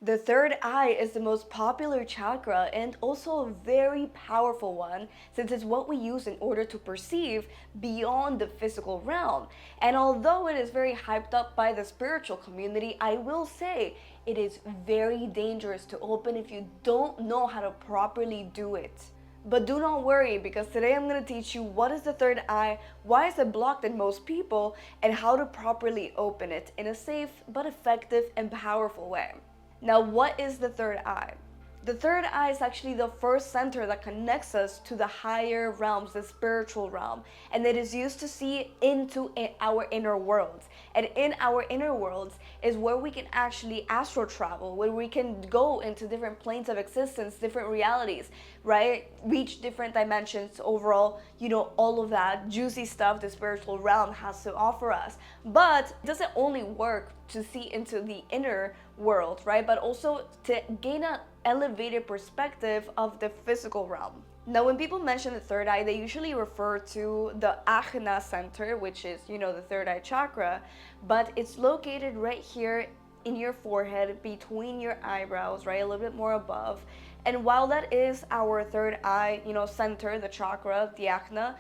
The third eye is the most popular chakra and also a very powerful one since it's what we use in order to perceive beyond the physical realm. And although it is very hyped up by the spiritual community, I will say it is very dangerous to open if you don't know how to properly do it. But do not worry, because today I'm going to teach you what is the third eye, why is it blocked in most people, and how to properly open it in a safe but effective and powerful way. Now, what is the third eye? The third eye is actually the first center that connects us to the higher realms, the spiritual realm, and it is used to see into our inner worlds. And in our inner worlds is where we can actually astral travel, where we can go into different planes of existence, different realities, right? Reach different dimensions overall, all of that juicy stuff the spiritual realm has to offer us. But it doesn't only work to see into the inner world, right? But also to gain an elevated perspective of the physical realm. Now, when people mention the third eye, they usually refer to the Ajna center, which is, the third eye chakra, but it's located right here in your forehead, between your eyebrows, right? A little bit more above. And while that is our third eye, center, the chakra, the Ajna,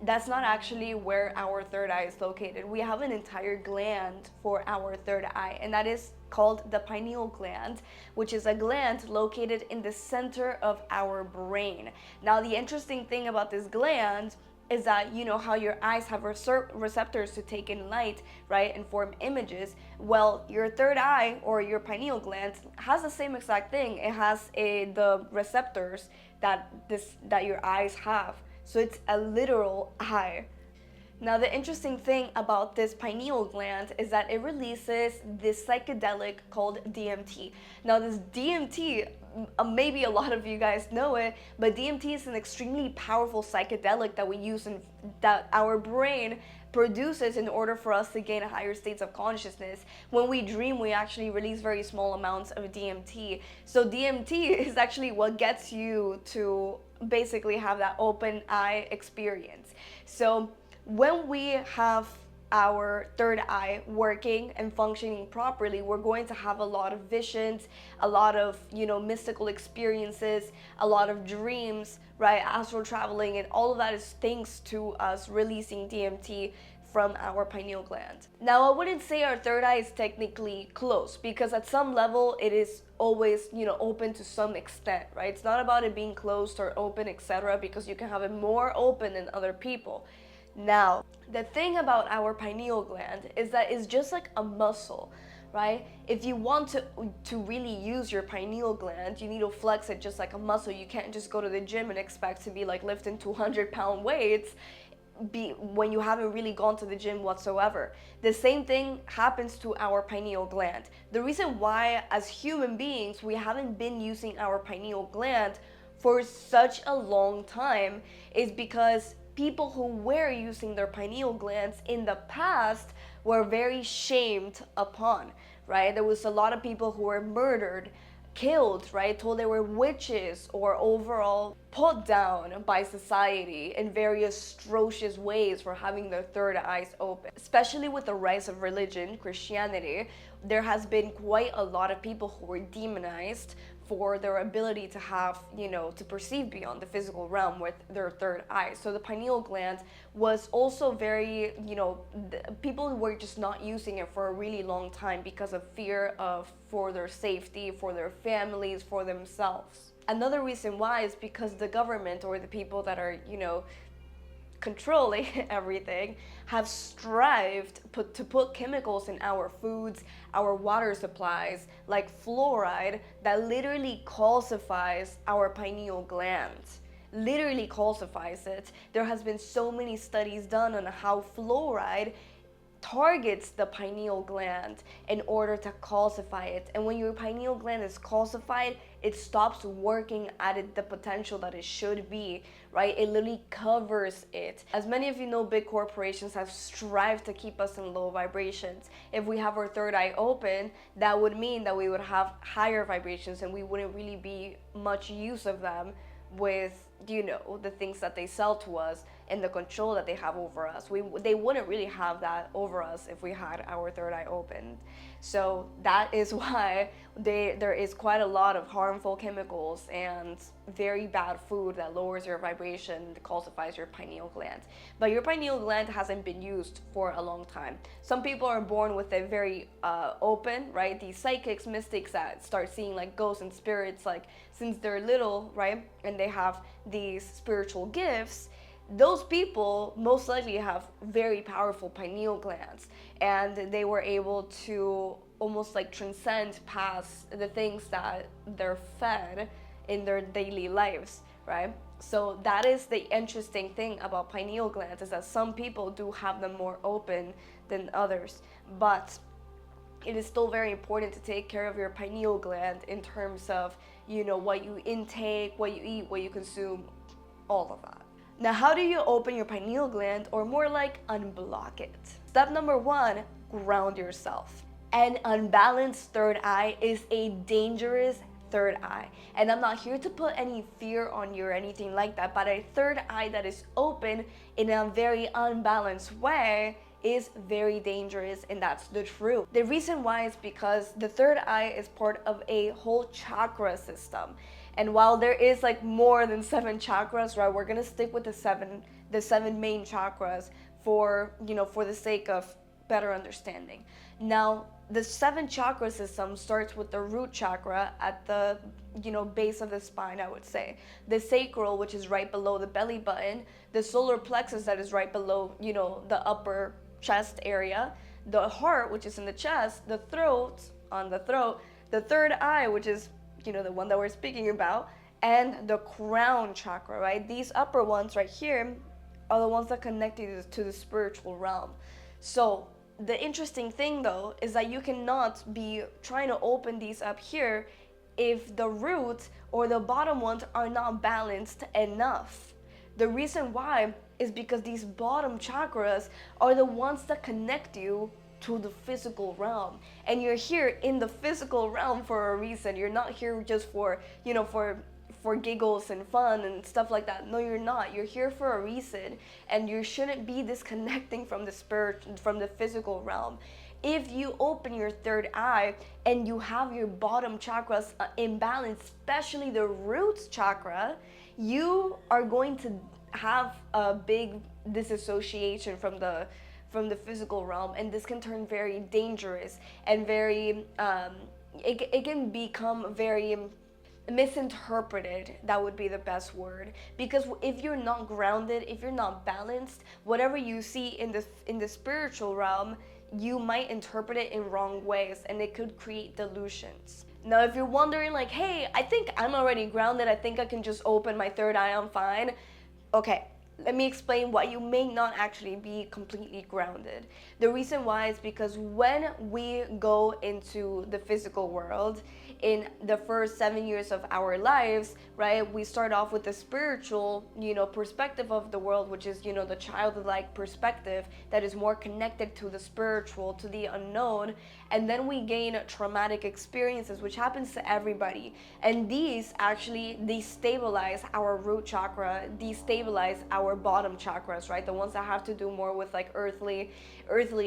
that's not actually where our third eye is located. We have an entire gland for our third eye, and that is called the pineal gland, which is a gland located in the center of our brain. Now, the interesting thing about this gland is that how your eyes have receptors to take in light, right, and form images. Well, your third eye, or your pineal gland, has the same exact thing. It has the receptors that your eyes have. So it's a literal eye. Now, the interesting thing about this pineal gland is that it releases this psychedelic called DMT. Now, this DMT, maybe a lot of you guys know it, but DMT is an extremely powerful psychedelic that we use and that our brain produces in order for us to gain higher states of consciousness. When we dream, we actually release very small amounts of DMT. So DMT is actually what gets you to basically have that open eye experience. So when we have our third eye working and functioning properly, we're going to have a lot of visions, a lot of, mystical experiences, a lot of dreams, right? Astral traveling, and all of that is thanks to us releasing DMT from our pineal gland. Now, I wouldn't say our third eye is technically closed, because at some level it is always, open to some extent, right? It's not about it being closed or open, etc., because you can have it more open than other people. Now, the thing about our pineal gland is that it's just like a muscle, right? If you want to really use your pineal gland, you need to flex it just like a muscle. You can't just go to the gym and expect to be like lifting 200-pound weights when you haven't really gone to the gym whatsoever. The same thing happens to our pineal gland. The reason why, as human beings, we haven't been using our pineal gland for such a long time is because people who were using their pineal glands in the past were very shamed upon, right? There was a lot of people who were murdered, killed, right? Told they were witches, or overall put down by society in various atrocious ways for having their third eyes open. Especially with the rise of religion, Christianity, there has been quite a lot of people who were demonized for their ability to have, to perceive beyond the physical realm with their third eye. So the pineal gland was also very, people were just not using it for a really long time because of fear for their safety, for their families, for themselves. Another reason why is because the government, or the people that are, controlling everything, have strived to put chemicals in our foods, our water supplies, like fluoride, that literally calcifies our pineal gland. Literally calcifies it. There has been so many studies done on how fluoride targets the pineal gland in order to calcify it. And when your pineal gland is calcified, it stops working at the potential that it should be, right? It literally covers it. As many of you know, big corporations have strived to keep us in low vibrations. If we have our third eye open, that would mean that we would have higher vibrations and we wouldn't really be much use of them with, the things that they sell to us and the control that they have over us. They wouldn't really have that over us if we had our third eye open. So that is why there is quite a lot of harmful chemicals and very bad food that lowers your vibration, that calcifies your pineal gland. But your pineal gland hasn't been used for a long time. Some people are born with it very open, right? These psychics, mystics that start seeing like ghosts and spirits like since they're little, right? And they have these spiritual gifts. Those people most likely have very powerful pineal glands, and they were able to almost like transcend past the things that they're fed in their daily lives, right? So that is the interesting thing about pineal glands, is that some people do have them more open than others, but it is still very important to take care of your pineal gland in terms of, you know, what you intake, what you eat, what you consume, all of that. Now, how do you open your pineal gland, or more like unblock it? Step number 1, ground yourself. An unbalanced third eye is a dangerous third eye. And I'm not here to put any fear on you or anything like that, but a third eye that is open in a very unbalanced way is very dangerous, and that's the truth. The reason why is because the third eye is part of a whole chakra system. And while there is like more than 7 chakras, right, we're gonna stick with the seven main chakras for, you know, for the sake of better understanding. Now, the 7 chakra system starts with the root chakra at the, you know, base of the spine, I would say. The sacral, which is right below the belly button, the solar plexus that is right below, you know, the upper chest area, the heart, which is in the chest, the throat, on the throat, the third eye, which is, you know, the one that we're speaking about, and the crown chakra, right? These upper ones right here are the ones that connect you to the spiritual realm. So the interesting thing though is that you cannot be trying to open these up here if the root or the bottom ones are not balanced enough. The reason why is because these bottom chakras are the ones that connect you to the physical realm, and you're here in the physical realm for a reason. You're not here just for, you know, for giggles and fun and stuff like that. No, you're not. You're here for a reason, and you shouldn't be disconnecting from the spirit, from the physical realm. If you open your third eye and you have your bottom chakras imbalanced, especially the root chakra, you are going to have a big disassociation from the physical realm, and this can turn very dangerous and very it can become very misinterpreted. That would be the best word, because if you're not grounded, if you're not balanced, whatever you see in the spiritual realm, you might interpret it in wrong ways, and it could create delusions. Now, if you're wondering like, hey, I think I'm already grounded, I think I can just open my third eye, I'm fine. Okay, let me explain why you may not actually be completely grounded. The reason why is because when we go into the physical world, in the first 7 years of our lives, right, we start off with the spiritual, you know, perspective of the world, which is, you know, the childlike perspective that is more connected to the spiritual, to the unknown. And then we gain traumatic experiences, which happens to everybody. And these actually destabilize our root chakra, destabilize our bottom chakras, right? The ones that have to do more with like earthly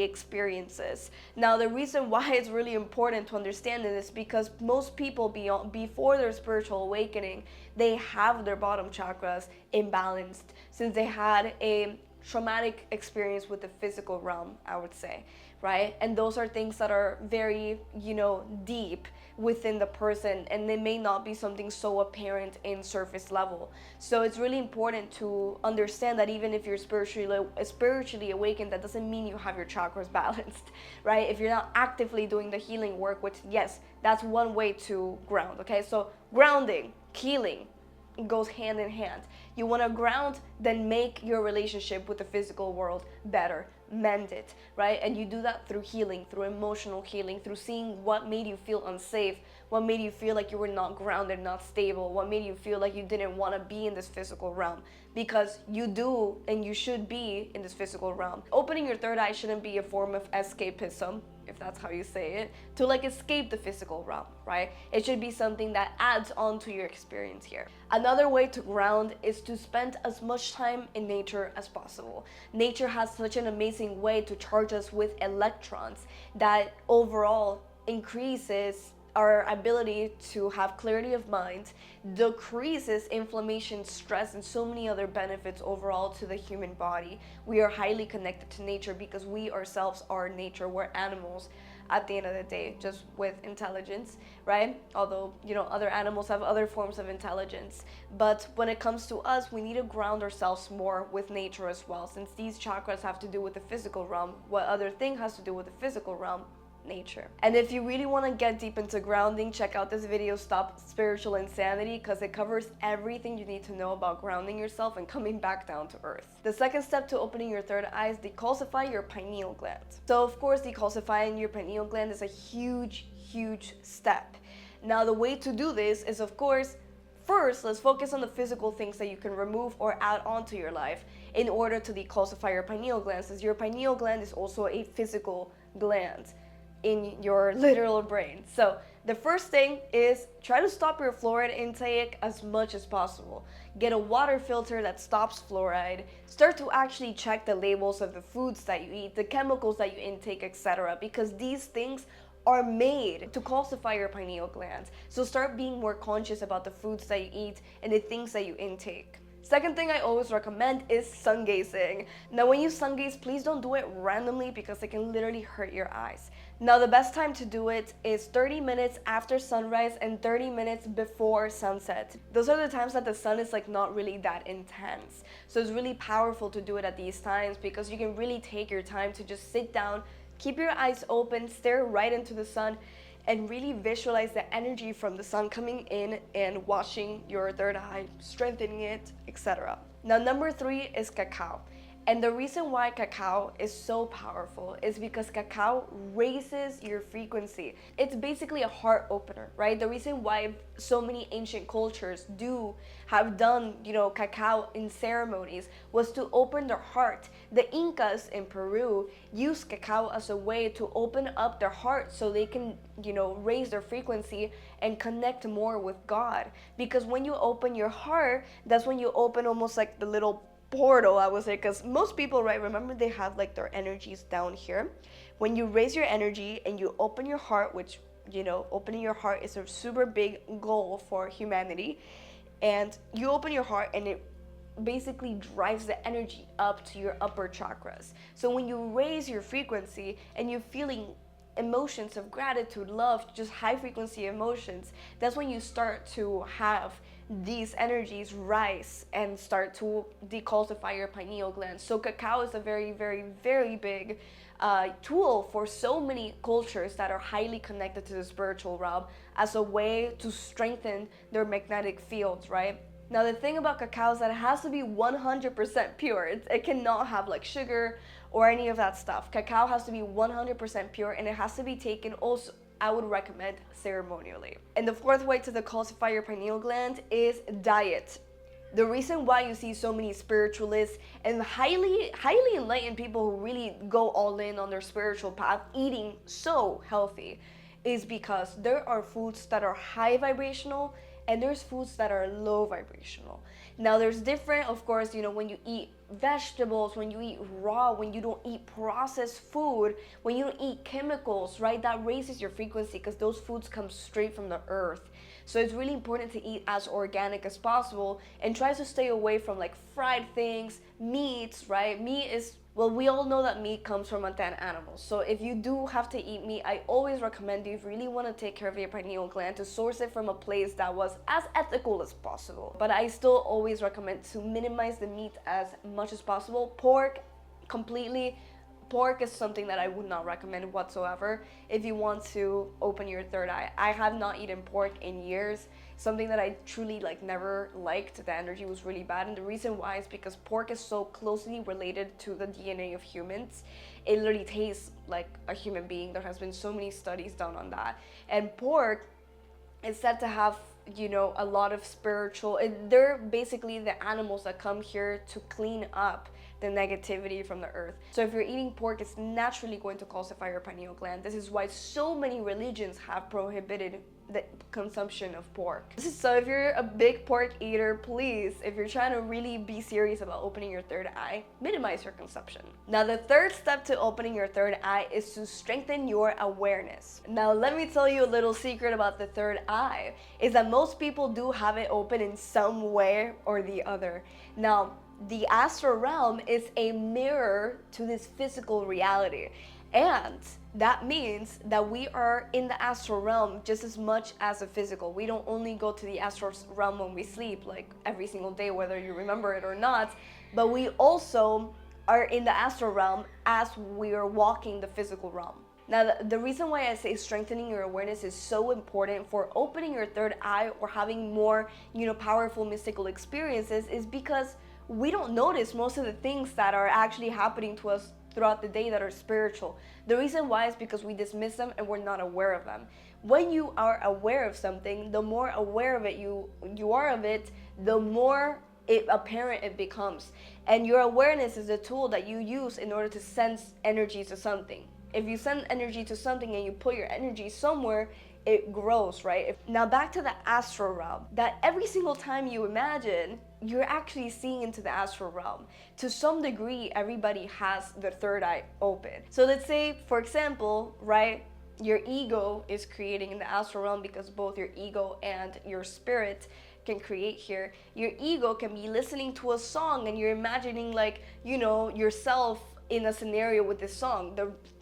experiences. Now, the reason why it's really important to understand this is because most people before their spiritual awakening, they have their bottom chakras imbalanced since they had a traumatic experience with the physical realm, I would say, right? And those are things that are very, you know, deep within the person, and they may not be something so apparent in surface level. So it's really important to understand that even if you're spiritually awakened, that doesn't mean you have your chakras balanced, right? If you're not actively doing the healing work, which yes, that's one way to ground, okay? So grounding, healing, it goes hand in hand. You want to ground, then make your relationship with the physical world better, mend it, right? And you do that through healing, through emotional healing, through seeing what made you feel unsafe, what made you feel like you were not grounded, not stable, what made you feel like you didn't want to be in this physical realm, because you do and you should be in this physical realm. Opening your third eye shouldn't be a form of escapism, if that's how you say it, to like escape the physical realm, right? It should be something that adds on to your experience here. Another way to ground is to spend as much time in nature as possible. Nature has such an amazing way to charge us with electrons that overall increases our ability to have clarity of mind, decreases inflammation, stress, and so many other benefits overall to the human body. We are highly connected to nature because we ourselves are nature. We're animals at the end of the day, just with intelligence, right? Although, other animals have other forms of intelligence. But when it comes to us, we need to ground ourselves more with nature as well. Since these chakras have to do with the physical realm, what other thing has to do with the physical realm? Nature. And if you really want to get deep into grounding, check out this video, Stop Spiritual Insanity, because it covers everything you need to know about grounding yourself and coming back down to earth. The second step to opening your third eye is decalcify your pineal gland. So of course, decalcifying your pineal gland is a huge step. Now the way to do this is, of course, first, let's focus on the physical things that you can remove or add onto your life in order to decalcify your pineal gland, since your pineal gland is also a physical gland in your literal brain. So the first thing is try to stop your fluoride intake as much as possible. Get a water filter that stops fluoride. Start to actually check the labels of the foods that you eat, the chemicals that you intake, etc., because these things are made to calcify your pineal glands. So start being more conscious about the foods that you eat and the things that you intake. Second thing I always recommend is sun gazing. Now when you sun gaze, please don't do it randomly because it can literally hurt your eyes. Now the best time to do it is 30 minutes after sunrise and 30 minutes before sunset. Those are the times that the sun is like not really that intense. So it's really powerful to do it at these times because you can really take your time to just sit down, keep your eyes open, stare right into the sun, and really visualize the energy from the sun coming in and washing your third eye, strengthening it, etc. Now number 3 is cacao. And the reason why cacao is so powerful is because cacao raises your frequency. It's basically a heart opener, right? The reason why so many ancient cultures have done, cacao in ceremonies was to open their heart. The Incas in Peru used cacao as a way to open up their heart so they can, raise their frequency and connect more with God. Because when you open your heart, that's when you open almost like the little portal, I would say, because most people, right, remember they have like their energies down here. When you raise your energy and you open your heart, which, opening your heart is a super big goal for humanity, and you open your heart and it basically drives the energy up to your upper chakras. So when you raise your frequency and you're feeling emotions of gratitude, love, just high frequency emotions, that's when you start to have these energies rise and start to decalcify your pineal gland. So cacao is a very big tool for so many cultures that are highly connected to the spiritual realm as a way to strengthen their magnetic fields, right? Now the thing about cacao is that it has to be 100% pure. It cannot have like sugar or any of that stuff. Cacao has to be 100% pure, and it has to be taken also, I would recommend, ceremonially. And the fourth way to decalcify your pineal gland is diet. The reason why you see so many spiritualists and highly enlightened people who really go all in on their spiritual path eating so healthy is because there are foods that are high vibrational and there's foods that are low vibrational. Now there's different, of course, when you eat vegetables, when you eat raw, when you don't eat processed food, when you don't eat chemicals, right? That raises your frequency because those foods come straight from the earth. So it's really important to eat as organic as possible and try to stay away from like fried things, meats, right? Meat is, well, we all know that meat comes from undead animals. So if you do have to eat meat, I always recommend you, if you really want to take care of your pineal gland, to source it from a place that was as ethical as possible. But I still always recommend to minimize the meat as much as possible. Pork, completely. Pork is something that I would not recommend whatsoever if you want to open your third eye. I have not eaten pork in years. Something that I truly never liked. The energy was really bad, and the reason why is because pork is so closely related to the DNA of humans. It literally tastes like a human being. There has been so many studies done on that. And pork is said to have, a lot of spiritual, they're basically the animals that come here to clean up the negativity from the earth. So if you're eating pork, it's naturally going to calcify your pineal gland. This is why so many religions have prohibited the consumption of pork. So if you're a big pork eater, please, if you're trying to really be serious about opening your third eye, minimize your consumption. Now, the third step to opening your third eye is to strengthen your awareness. Now, let me tell you a little secret about the third eye, is that most people do have it open in some way or the other. Now, the astral realm is a mirror to this physical reality. And that means that we are in the astral realm just as much as the physical. We don't only go to the astral realm when we sleep, like every single day, whether you remember it or not, but we also are in the astral realm as we are walking the physical realm. Now, the reason why I say strengthening your awareness is so important for opening your third eye or having more, powerful mystical experiences is because we don't notice most of the things that are actually happening to us throughout the day that are spiritual. The reason why is because we dismiss them and we're not aware of them. When you are aware of something, the more aware of it you are of it, the more apparent it becomes. And your awareness is a tool that you use in order to sense energy to something. If you send energy to something and you put your energy somewhere, it grows, right? Now back to the astral realm, that every single time you imagine, you're actually seeing into the astral realm. To some degree, everybody has the third eye open. So let's say, for example, right, your ego is creating in the astral realm because both your ego and your spirit can create here. Your ego can be listening to a song and you're imagining yourself in a scenario with this song.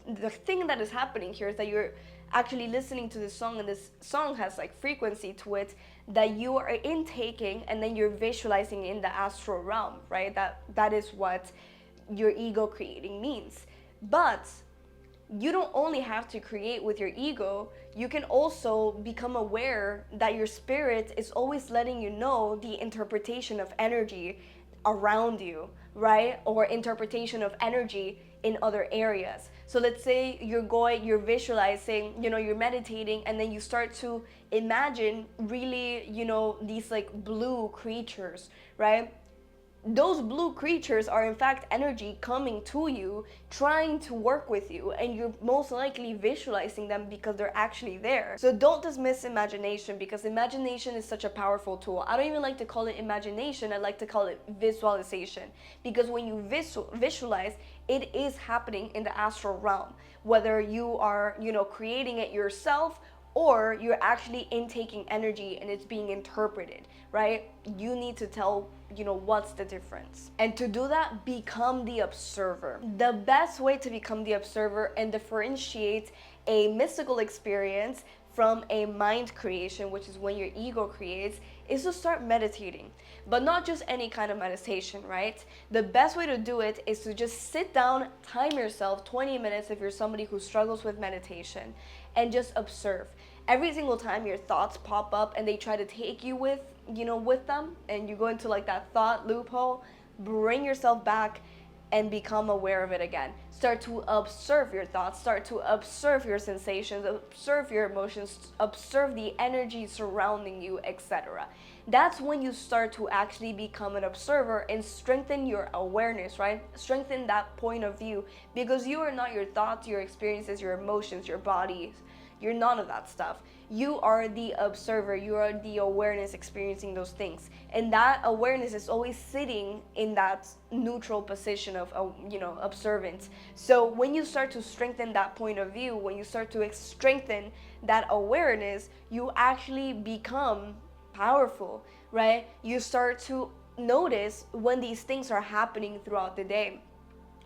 The thing that is happening here is that you're actually listening to this song, and this song has frequency to it that you are intaking, and then you're visualizing in the astral realm, right? That is what your ego creating means. But you don't only have to create with your ego, you can also become aware that your spirit is always letting you know the interpretation of energy around you, right? Or interpretation of energy in other areas. So let's say you're visualizing, you're meditating, and then you start to imagine really, these blue creatures, right? Those blue creatures are in fact energy coming to you, trying to work with you, and you're most likely visualizing them because they're actually there. So don't dismiss imagination, because imagination is such a powerful tool. I don't even like to call it imagination, I like to call it visualization, because when you visualize, it is happening in the astral realm, whether you are, creating it yourself or you're actually intaking energy and it's being interpreted, right? You need to tell, what's the difference. And to do that, become the observer. The best way to become the observer and differentiate a mystical experience from a mind creation, which is when your ego creates, is to start meditating. But not just any kind of meditation, right? The best way to do it is to just sit down, time yourself 20 minutes if you're somebody who struggles with meditation, and just observe. Every single time your thoughts pop up and they try to take you with them, and you go into that thought loophole, bring yourself back and become aware of it again. Start to observe your thoughts, start to observe your sensations, observe your emotions, observe the energy surrounding you, etc. That's when you start to actually become an observer and strengthen your awareness, right? Strengthen that point of view, because you are not your thoughts, your experiences, your emotions, your body. You're none of that stuff. You are the observer. You are the awareness experiencing those things. And that awareness is always sitting in that neutral position of, observance. So when you start to strengthen that point of view, when you start to strengthen that awareness, you actually become powerful, right? You start to notice when these things are happening throughout the day.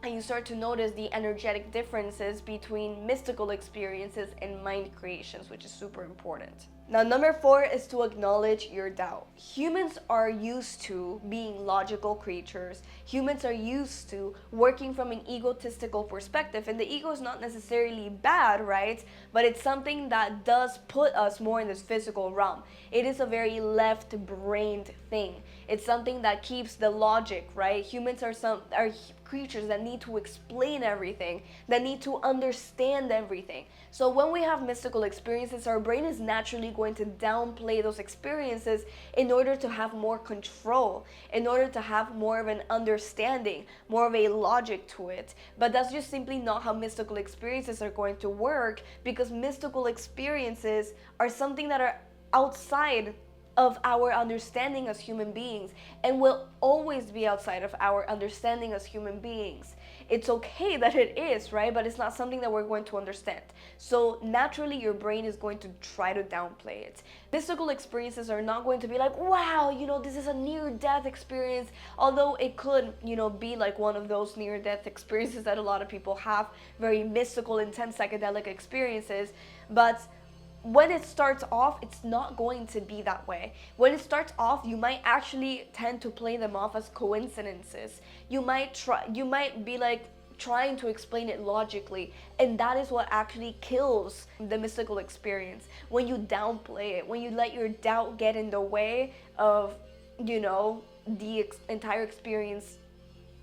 And you start to notice the energetic differences between mystical experiences and mind creations, which is super important. Now, number 4 is to acknowledge your doubt. Humans are used to being logical creatures. Humans are used to working from an egotistical perspective, and the ego is not necessarily bad, right? But it's something that does put us more in this physical realm. It is a very left-brained thing. It's something that keeps the logic, right? Humans are creatures that need to explain everything, that need to understand everything. So when we have mystical experiences, our brain is naturally going to downplay those experiences in order to have more control, in order to have more of an understanding, more of a logic to it. But that's just simply not how mystical experiences are going to work, because mystical experiences are something that are outside of our understanding as human beings, and will always be outside of our understanding as human beings. It's okay that it is, right? But it's not something that we're going to understand. So naturally your brain is going to try to downplay it. Mystical experiences are not going to be like, wow, this is a near-death experience, although it could, be like one of those near-death experiences that a lot of people have, very mystical, intense psychedelic experiences. But when it starts off, it's not going to be that way. When it starts off, you might actually tend to play them off as coincidences. You might be like trying to explain it logically, and that is what actually kills the mystical experience. When you downplay it, when you let your doubt get in the way of, the entire experience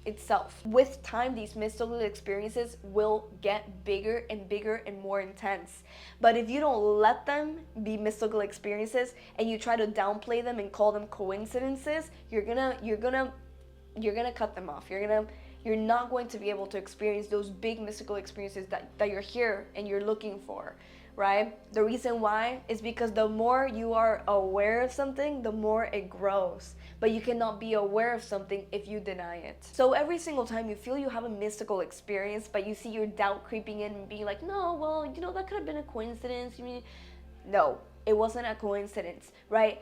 itself. With time, these mystical experiences will get bigger and bigger and more intense. But if you don't let them be mystical experiences and you try to downplay them and call them coincidences, you're gonna cut them off. You're not going to be able to experience those big mystical experiences that you're here and you're looking for, right? The reason why is because the more you are aware of something, the more it grows. But you cannot be aware of something if you deny it. So every single time you feel you have a mystical experience, but you see your doubt creeping in and being like, no, well, that could have been a coincidence. No, it wasn't a coincidence, right?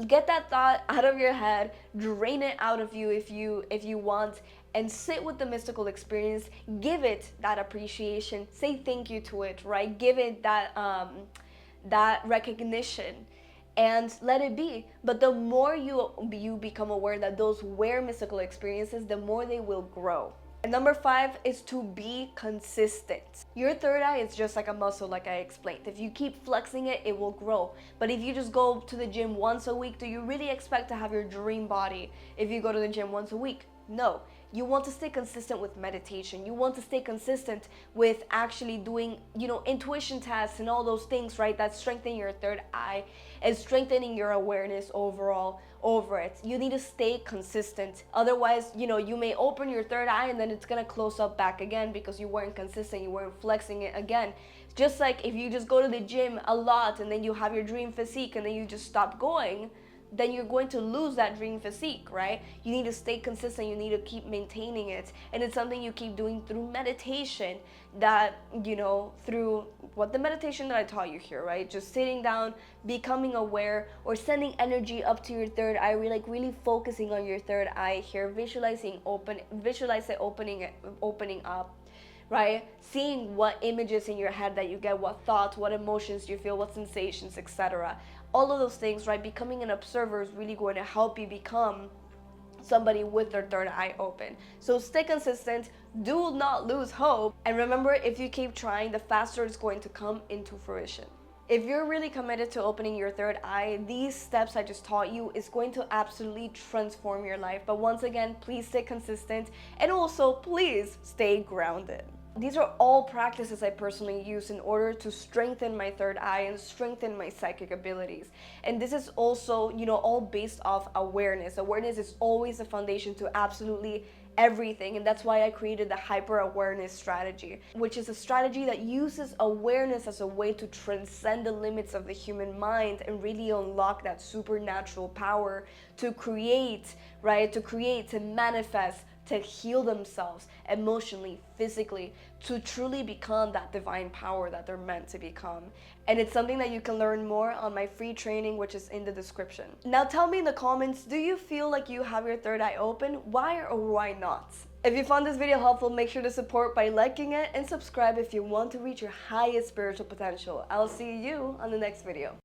Get that thought out of your head, drain it out of you if you want, and sit with the mystical experience. Give it that appreciation. Say thank you to it, right? Give it that recognition, and let it be. But the more you become aware that those were mystical experiences, the more they will grow. And number 5 is to be consistent. Your third eye is just like a muscle, like I explained. If you keep flexing it, it will grow. But if you just go to the gym once a week, do you really expect to have your dream body if you go to the gym once a week? No. You want to stay consistent with meditation. You want to stay consistent with actually doing, intuition tests and all those things, right? That strengthen your third eye and strengthening your awareness overall over it. You need to stay consistent. Otherwise, you may open your third eye and then it's going to close up back again because you weren't consistent. You weren't flexing it again. Just like if you just go to the gym a lot and then you have your dream physique and then you just stop going, then you're going to lose that dream physique, right? You need to stay consistent. You need to keep maintaining it. And it's something you keep doing through meditation, that, through what the meditation that I taught you here, right? Just sitting down, becoming aware, or sending energy up to your third eye, really focusing on your third eye here, visualize it opening up, right? Seeing what images in your head that you get, what thoughts, what emotions you feel, what sensations, etc. All of those things, right? Becoming an observer is really going to help you become somebody with their third eye open. So stay consistent, do not lose hope, and remember, if you keep trying, the faster it's going to come into fruition. If you're really committed to opening your third eye, these steps I just taught you is going to absolutely transform your life. But once again, please stay consistent, and also please stay grounded. These are all practices I personally use in order to strengthen my third eye and strengthen my psychic abilities. And this is also, all based off awareness. Awareness is always the foundation to absolutely everything, and that's why I created the hyper awareness strategy, which is a strategy that uses awareness as a way to transcend the limits of the human mind and really unlock that supernatural power to create, right? To manifest, to heal themselves emotionally, physically, to truly become that divine power that they're meant to become. And it's something that you can learn more on my free training, which is in the description. Now tell me in the comments, do you feel like you have your third eye open? Why or why not? If you found this video helpful, make sure to support by liking it and subscribe if you want to reach your highest spiritual potential. I'll see you on the next video.